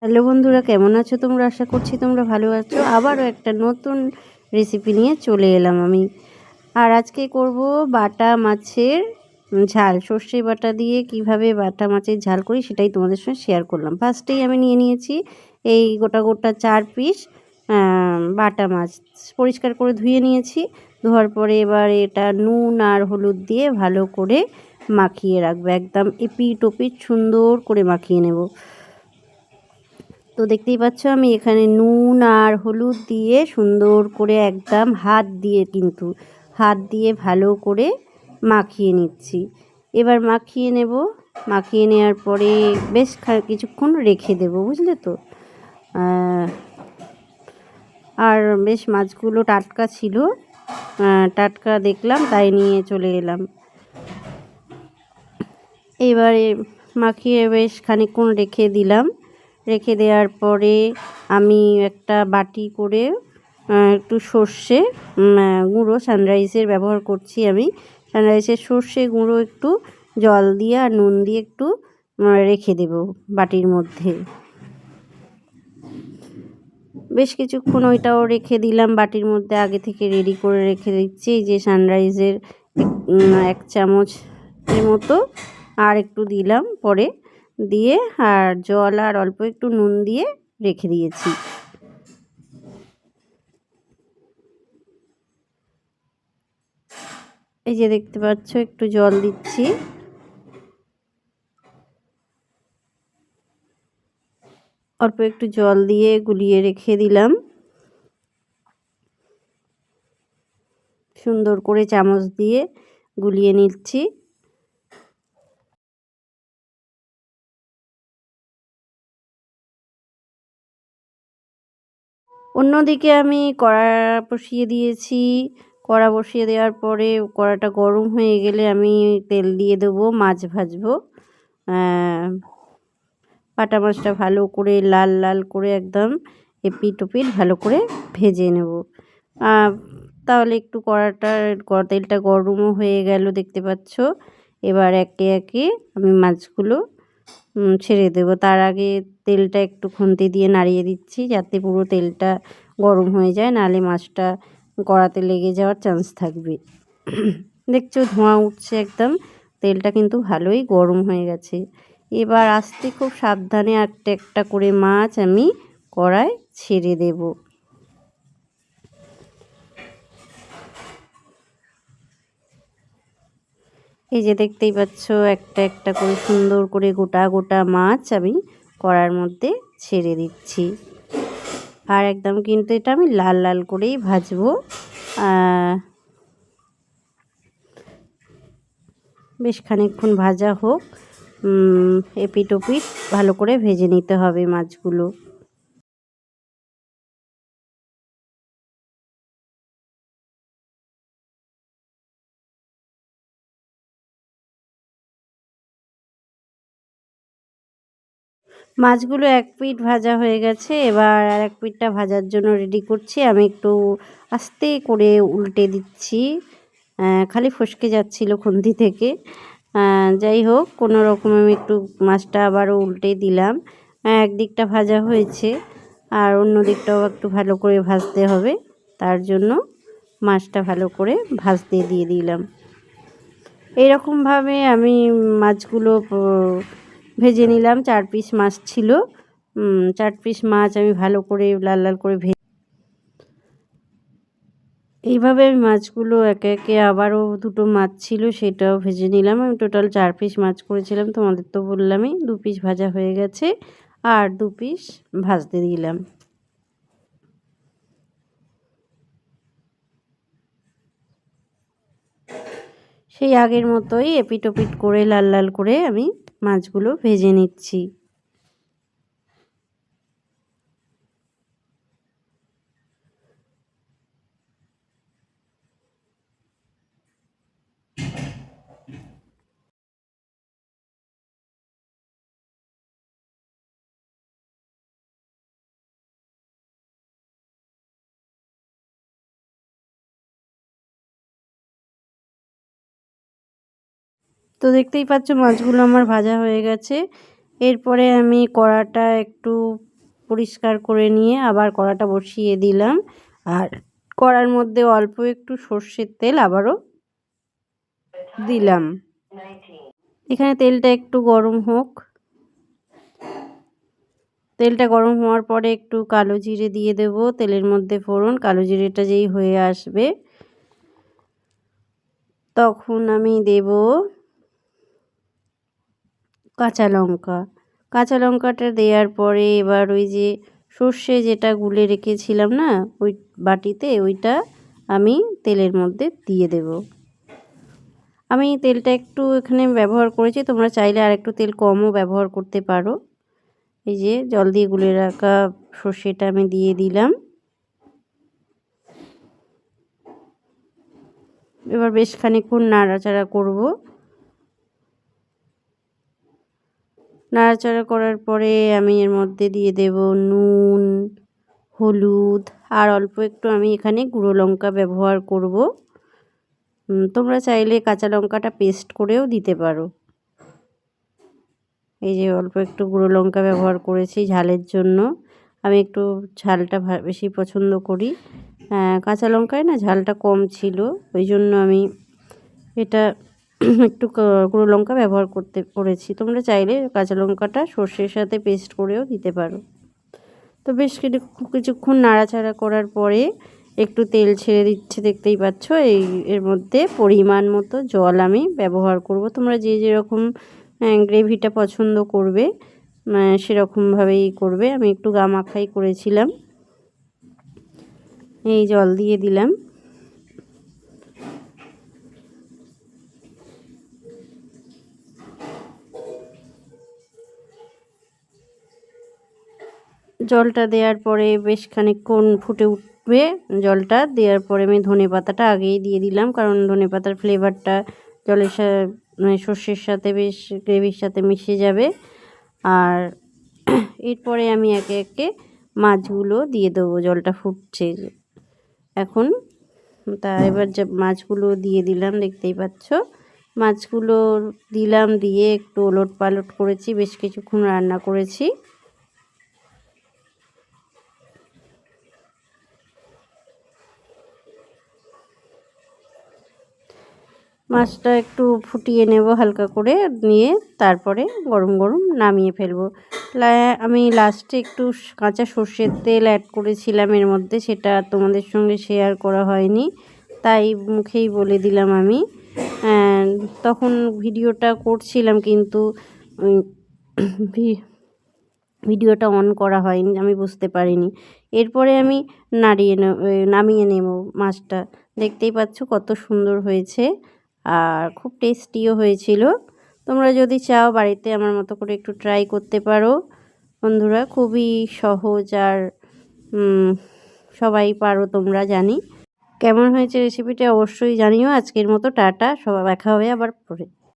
Hello বন্ধুরা, কেমন আছো তোমরা? আশা করছি তোমরা ভালো আছো। আবারও একটা নতুন রেসিপি নিয়ে চলে এলাম আমি। আর আজকে করব বাটা মাছের ঝাল। সর্ষে বাটা দিয়ে কিভাবে বাটা মাছের ঝাল করি সেটাই তোমাদের সঙ্গে শেয়ার করলাম। ফার্স্টেই আমি নিয়ে নিয়েছি এই গোটা গোটা 4 পিস বাটা মাছ। পরিষ্কার করে ধুয়ে নিয়েছি। ধোয়ার পরে এবার এটা নুন আর হলুদ দিয়ে ভালো করে মাখিয়ে রাখবো। একদম এপিট ওপিট সুন্দর করে মাখিয়ে নেব। তো দেখতেই পাচ্ছ আমি এখানে নুন আর হলুদ দিয়ে সুন্দর করে একদম হাত দিয়ে ভালো করে মাখিয়ে নিচ্ছি। এবার মাখিয়ে নেব। মাখিয়ে নেওয়ার পরে বেশ কিছুক্ষণ রেখে দেব, বুঝলে তো। আর বেশ মাছগুলো টাটকা ছিল, টাটকা দেখলাম তাই নিয়ে চলে এলাম। এবারে মাখিয়ে বেশ খানিকক্ষণ রেখে দিলাম। রেখে দেওয়ার পরে আমি একটা বাটি করে একটু সর্ষে গুঁড়ো সানরাইজের ব্যবহার করছি আমি। সানরাইজের সর্ষে গুঁড়ো একটু জল দিয়ে আর নুন দিয়ে একটু রেখে দেব বাটির মধ্যে। বেশ কিছুক্ষণ ওইটাও রেখে দিলাম বাটির মধ্যে। আগে থেকে রেডি করে রেখে দিচ্ছি এই যে সানরাইজের 1 চামচের মতো আর একটু দিলাম পরে, দিয়ে আর জল আর অল্প একটু নুন দিয়ে রেখে দিয়েছি। এই যে দেখতে পাচ্ছ একটু জল দিচ্ছি। অল্প একটু জল দিয়ে গুলিয়ে রেখে দিলাম। সুন্দর করে চামচ দিয়ে গুলিয়ে নিচ্ছি। অন্যদিকে আমি কড়া বসিয়ে দিয়েছি। কড়া বসিয়ে দেওয়ার পরে কড়াটা গরম হয়ে গেলে আমি তেল দিয়ে দেবো, মাছ ভাজবো। বাটা মাছটা ভালো করে লাল লাল করে একদম এপিট ওপিট ভালো করে ভেজে নেব। তাহলে একটু তেলটা গরমও হয়ে গেল দেখতে পাচ্ছ। এবার একে একে আমি মাছগুলো ছেড়ে দেবো। তার আগে তেলটা একটু খুন্তি দিয়ে নাড়িয়ে দিচ্ছি যাতে পুরো তেলটা গরম হয়ে যায়, নাহলে মাছটা কড়াতে লেগে যাওয়ার চান্স থাকবে। দেখছো ধোঁয়া উঠছে একদম, তেলটা কিন্তু ভালোই গরম হয়ে গেছে। এবার আস্তে খুব সাবধানে একটা একটা করে মাছ আমি কড়ায় ছেড়ে দেব। এই যে দেখতেই পাচ্ছ একটা একটা করে সুন্দর করে গোটা গোটা মাছ আমি কড়ার মধ্যে ছেড়ে দিচ্ছি। আর একদম কিন্তু এটা আমি লাল লাল করেই ভাজবো। বেশ খানিকক্ষণ ভাজা হোক, এপিট ওপিট ভালো করে ভেজে নিতে হবে মাছগুলো। মাছগুলো এক পিঠ ভাজা হয়ে গেছে। এবার আর এক পিঠটা ভাজার জন্য রেডি করছি। আমি একটু আস্তে করে উল্টে দিচ্ছি, খালি ফসকে যাচ্ছিল খুন্তি থেকে। যাই হোক, কোনো রকম আমি একটু মাছটা আবারও উল্টে দিলাম। একদিকটা ভাজা হয়েছে আর অন্য দিকটাও একটু ভালো করে ভাজতে হবে, তার জন্য মাছটা ভালো করে ভাজতে দিয়ে দিলাম। এইরকমভাবে আমি মাছগুলো ভেজে নিলাম। 4 পিস মাছ ছিল। 4 পিস মাছ আমি ভালো করে লাল লাল করে এইভাবে আমি মাছগুলো একে একে আবারও 2টো মাছ ছিল সেটাও ভেজে নিলাম। আমি টোটাল 4 পিস মাছ করেছিলাম, তোমাদের তো বললামই। 2 পিস ভাজা হয়ে গেছে আর 2 পিস ভাজতে দিলাম। সেই আগের মতোই এপিট ওপিট করে লাল লাল করে আমি মাছগুলো ভেজে নিচ্ছি। তো দেখতেই পাচ্ছ মাছগুলো আমার ভাজা হয়ে গেছে। এরপরে আমি কড়াটা একটু পরিষ্কার করে নিয়ে আবার কড়াটা বসিয়ে দিলাম। আর কড়ার মধ্যে অল্প একটু সর্ষের তেল আবারও দিলাম। এখানে তেলটা একটু গরম হোক। তেলটা গরম হওয়ার পরে একটু কালো জিরে দিয়ে দেব তেলের মধ্যে ফোড়ন। কালো জিরেটা যেই হয়ে আসবে তখন আমি দেব কাঁচা লঙ্কা। কাঁচা লঙ্কাটা দেওয়ার পরে এবার ওই যে সর্ষে যেটা গুলে রেখেছিলাম না ওই বাটিতে, ওইটা আমি তেলের মধ্যে দিয়ে দেব। আমি তেলটা একটু এখানে ব্যবহার করেছি, তোমরা চাইলে আর একটু তেল কমও ব্যবহার করতে পারো। এই যে জল দিয়ে গুলে রাখা সর্ষেটা আমি দিয়ে দিলাম। এবার বেশ খানিকক্ষণ নাড়াচাড়া করব। নাড়াচাড়া করার পরে আমি এর মধ্যে দিয়ে দেব নুন, হলুদ আর অল্প একটু আমি এখানে গুঁড়ো লঙ্কা ব্যবহার করব। তোমরা চাইলে কাঁচা লঙ্কাটা পেস্ট করেও দিতে পারো। এই যে অল্প একটু গুঁড়ো লঙ্কা ব্যবহার করেছি ঝালের জন্য। আমি একটু ঝালটা বেশি পছন্দ করি। কাঁচা লঙ্কায় না ঝালটা কম ছিল, ওই জন্য আমি এটা একটু গুঁড়ো লঙ্কা ব্যবহার করেছি। তোমরা চাইলে কাঁচা লঙ্কাটা সর্ষের সাথে পেস্ট করেও দিতে পারো। তো বেশ কিছুক্ষণ নাড়াচাড়া করার পরে একটু তেল ছেড়ে দিচ্ছে, দেখতেই পাচ্ছ। এর মধ্যে পরিমাণ মতো জল আমি ব্যবহার করব। তোমরা যে যেরকম গ্রেভিটা পছন্দ করবে সেরকমভাবেই করবে। আমি একটু গামাখাই করেছিলাম। এই জল দিয়ে দিলাম। জলটা দেওয়ার পরে বেশ খানিকক্ষণ ফুটে উঠবে। জলটা দেওয়ার পরে আমি ধনেপাতাটা আগেই দিয়ে দিলাম, কারণ ধনেপাতার ফ্লেভারটা জলের মানে সর্ষের সাথে বেশ গ্রেভির সাথে মিশে যাবে। আর এরপরে আমি একে একে মাছগুলো দিয়ে দেবো। জলটা ফুটছে এখন, তা এবার যে মাছগুলো দিয়ে দিলাম, দেখতেই পাচ্ছ। মাছগুলো দিলাম, দিয়ে একটু ওলট পালট করেছি, বেশ কিছুক্ষণ রান্না করেছি। মাছটা একটু ফুটিয়ে নেব হালকা করে, নিয়ে তারপরে গরম গরম নামিয়ে ফেলবো। আমি লাস্টে একটু কাঁচা সর্ষের তেল অ্যাড করেছিলাম এর মধ্যে, সেটা তোমাদের সঙ্গে শেয়ার করা হয়নি, তাই মুখেই বলে দিলাম আমি। তখন ভিডিওটা করছিলাম কিন্তু ভিডিওটা অন করা হয়নি, আমি বুঝতে পারিনি। এরপরে আমি নামিয়ে নেব মাছটা। দেখতেই পাচ্ছ কত সুন্দর হয়েছে আর খুব টেস্টিও হয়েছিল। তোমরা যদি চাও বাড়িতে আমার মতো করে একটু ট্রাই করতে পারো বন্ধুরা। খুবই সহজ আর সবাই পারো তোমরা, জানি। কেমন হয়েছে রেসিপিটা অবশ্যই জানিও। আজকের মতো টাটা, সবাই দেখা হবে আবার পরে।